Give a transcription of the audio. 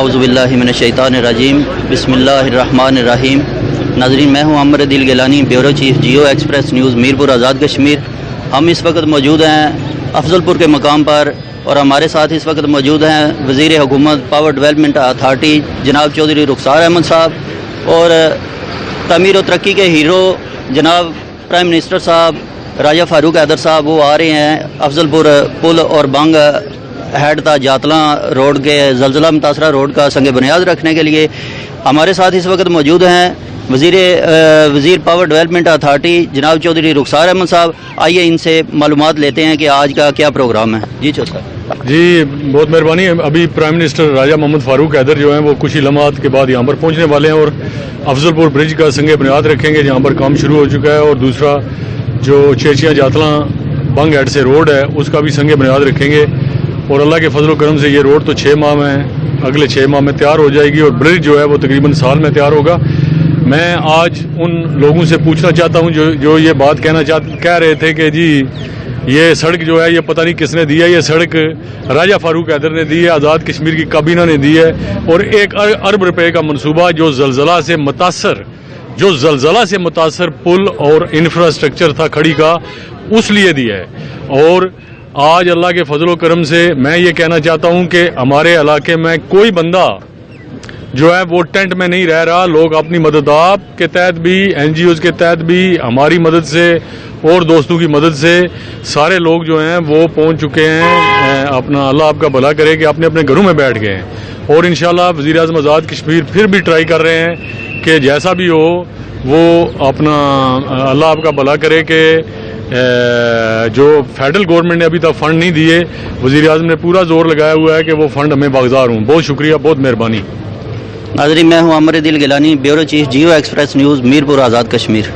اعوذ باللہ من الشیطان الرجیم بسم اللہ الرحمن الرحیم۔ ناظرین، میں ہوں Umar Adeel Gilani, bureau chief Geo express news Mirpur Azad Kashmir. ہم اس وقت موجود ہیں افضل پور کے مقام پر، اور ہمارے ساتھ اس وقت موجود ہیں وزیر حکومت پاور ڈیولپمنٹ اتھارٹی جناب چودھری رخسار احمد صاحب، اور تعمیر و ترقی کے ہیرو جناب پرائم منسٹر صاحب راجہ فاروق حیدر صاحب، وہ آ رہے ہیں افضل پور پل اور بانگ ہیڈ تا جاتلاں روڈ کے زلزلہ متاثرہ روڈ کا سنگ بنیاد رکھنے کے لیے۔ ہمارے ساتھ اس وقت موجود ہیں وزیر پاور ڈیولپمنٹ اتھارٹی جناب چودھری رخسار احمد صاحب۔ آئیے ان سے معلومات لیتے ہیں کہ آج کا کیا پروگرام ہے۔ جی صاحب۔ جی بہت مہربانی۔ ابھی پرائم منسٹر راجہ محمد فاروق حیدر جو ہیں وہ کچھ ہی لمحات کے بعد یہاں پر پہنچنے والے ہیں، اور افضل پور برج کا سنگ بنیاد رکھیں گے جہاں پر کام شروع ہو چکا ہے، اور دوسرا جو چیچیاں جاتلاں بنگ ہیڈ سے روڈ ہے اس کا بھی سنگ بنیاد رکھیں گے، اور اللہ کے فضل و کرم سے یہ روڈ تو 6 ماہ میں اگلے 6 ماہ میں تیار ہو جائے گی، اور برج جو ہے وہ تقریباً سال میں تیار ہوگا۔ میں آج ان لوگوں سے پوچھنا چاہتا ہوں جو یہ بات کہہ رہے تھے کہ جی یہ سڑک جو ہے یہ پتہ نہیں کس نے دی ہے، یہ سڑک راجہ فاروق حیدر نے دی ہے، آزاد کشمیر کی کابینہ نے دی ہے، اور 1 ارب روپے کا منصوبہ جو زلزلہ سے متاثر پل اور انفراسٹرکچر تھا کھڑی کا اس لیے دیا ہے۔ اور آج اللہ کے فضل و کرم سے میں یہ کہنا چاہتا ہوں کہ ہمارے علاقے میں کوئی بندہ جو ہے وہ ٹینٹ میں نہیں رہ رہا، لوگ اپنی مدد آپ کے تحت بھی، این جی اوز کے تحت بھی، ہماری مدد سے اور دوستوں کی مدد سے سارے لوگ جو ہیں وہ پہنچ چکے ہیں۔ اپنا اللہ آپ کا بھلا کرے کہ اپنے اپنے گھروں میں بیٹھ گئے ہیں، اور انشاءاللہ وزیر اعظم آزاد کشمیر پھر بھی ٹرائی کر رہے ہیں کہ جیسا بھی ہو وہ اپنا اللہ آپ کا بھلا کرے کہ جو فیڈرل گورنمنٹ نے ابھی تک فنڈ نہیں دیے، وزیر اعظم نے پورا زور لگایا ہوا ہے کہ وہ فنڈ ہمیں واگزار ہوں۔ بہت شکریہ، بہت مہربانی۔ ناظرین، میں ہوں Umar Adeel Gilani, bureau chief Geo express news Mirpur Azad Kashmir.